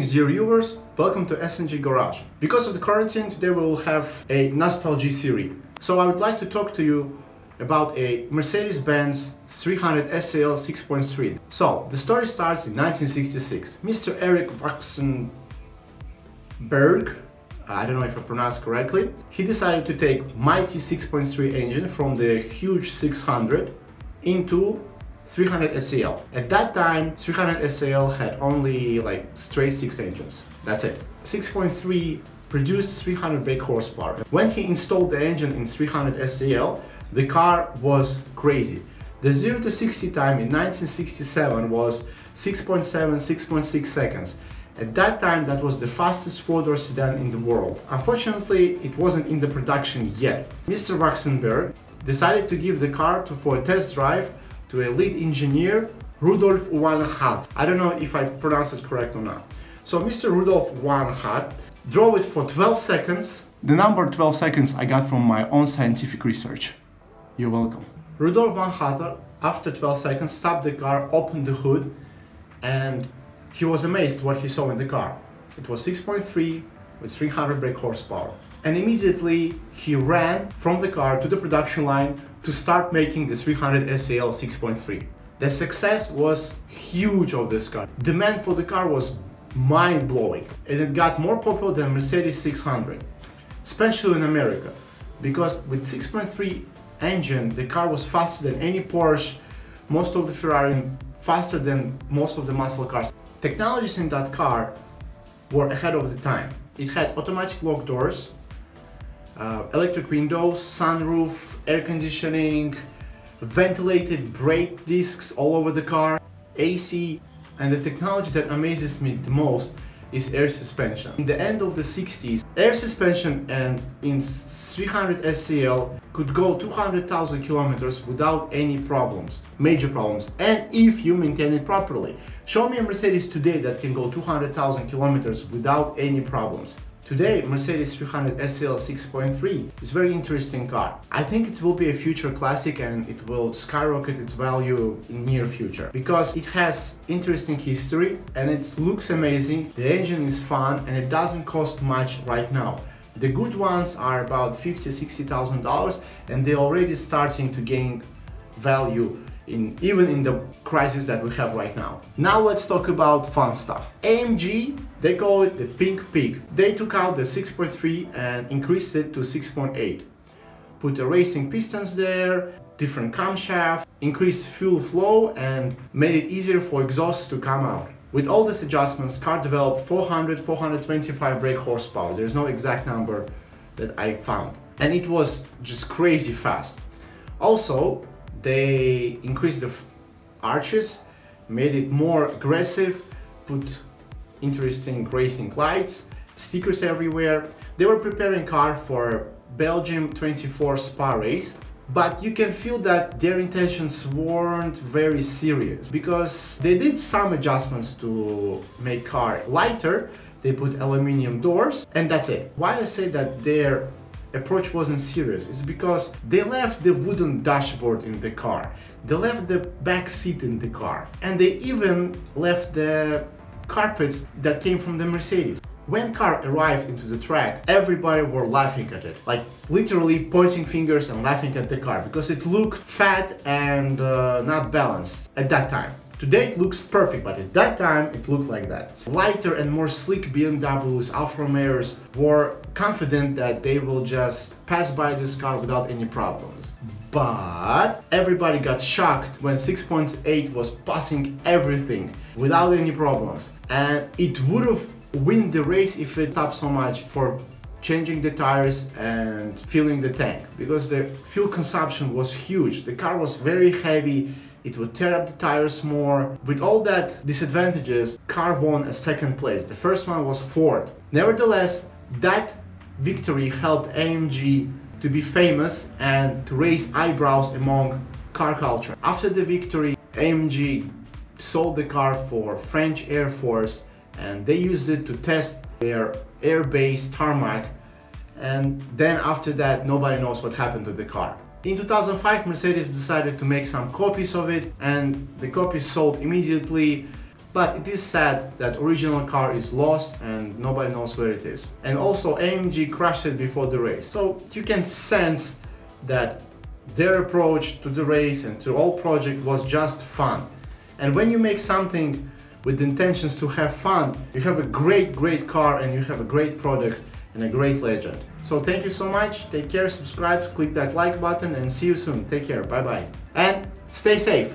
Greetings dear viewers, welcome to SNG Garage. Because of the quarantine, today we will have a nostalgia series. So I would like to talk to you about a Mercedes-Benz 300 SEL 6.3. So the story starts in 1966. Mr. Eric Waxenberg, I don't know if I pronounced correctly, he decided to take mighty 6.3 engine from the huge 600 into 300 SEL. At that time, 300 SEL had only like straight 6 engines. That's it. 6.3 produced 300 brake horsepower. When he installed the engine in 300 SEL, the car was crazy. The 0 to 60 time in 1967 was 6.7, 6.6 seconds. At that time, that was the fastest four-door sedan in the world. Unfortunately, it wasn't in the production yet. Mr. Waxenberg decided to give the car for a test drive to a lead engineer, Rudolf Wanhat. I don't know if I pronounced it correct or not. So Mr. Rudolf Wanhat drove it for 12 seconds. The number 12 seconds I got from my own scientific research. You're welcome. Rudolf Wanhat, after 12 seconds, stopped the car, opened the hood, and he was amazed what he saw in the car. It was 6.3 with 300 brake horsepower. And immediately he ran from the car to the production line to start making the 300 SEL 6.3. The success was huge of this car. Demand for the car was mind-blowing, and it got more popular than Mercedes 600, especially in America, because with 6.3 engine the car was faster than any Porsche, most of the Ferrari, faster than most of the muscle cars. Technologies in that car were ahead of the time. It had automatic lock doors, electric windows, sunroof, air conditioning, ventilated brake discs all over the car, AC, and the technology that amazes me the most is air suspension. In the end of the 60s, air suspension and in 300 SEL could go 200,000 kilometers without any problems, major problems, and if you maintain it properly. Show me a Mercedes today that can go 200,000 kilometers without any problems. Today, Mercedes 300 SEL 6.3 is a very interesting car. I think it will be a future classic and it will skyrocket its value in near future because it has interesting history and it looks amazing, the engine is fun and it doesn't cost much right now. The good ones are about $50,000–$60,000 and they're already starting to gain value even in the crisis that we have right now. Now let's talk about fun stuff. AMG, they call it the pink pig. They took out the 6.3 and increased it to 6.8. Put the racing pistons there, different camshaft, increased fuel flow and made it easier for exhaust to come out. With all these adjustments, car developed 400–425 brake horsepower. There's no exact number that I found. And it was just crazy fast. Also, they increased the arches, made it more aggressive, put interesting racing lights, stickers everywhere. They were preparing car for Belgium 24 Spa race, but you can feel that their intentions weren't very serious because they did some adjustments to make car lighter. They put aluminium doors and that's it. Why I say that their approach wasn't serious is because they left the wooden dashboard in the car, they left the back seat in the car, and they even left the carpets that came from the Mercedes. When car arrived into the track, everybody were laughing at it, like literally pointing fingers and laughing at the car because it looked fat and not balanced at that time. Today it looks perfect, but at that time it looked like that. Lighter and more sleek BMWs, Alfa Romeos were confident that they will just pass by this car without any problems. But everybody got shocked when 6.8 was passing everything without any problems. And it would have won the race if it stopped so much for changing the tires and filling the tank, because the fuel consumption was huge. The car was very heavy. It would tear up the tires more. With all that disadvantages, car won a second place. The first one was Ford. Nevertheless, that victory helped AMG to be famous and to raise eyebrows among car culture. After the victory, AMG sold the car for French Air Force and they used it to test their air base tarmac, and then after that nobody knows what happened to the car. In 2005, Mercedes decided to make some copies of it and the copies sold immediately, But it is sad that original car is lost and nobody knows where it is. And also AMG crashed it before the race. So you can sense that their approach to the race and to all project was just fun. And when you make something with intentions to have fun, you have a great car and you have a great product and a great legend. So thank you so much, take care, subscribe, click that like button and see you soon. Take care, bye bye. And stay safe.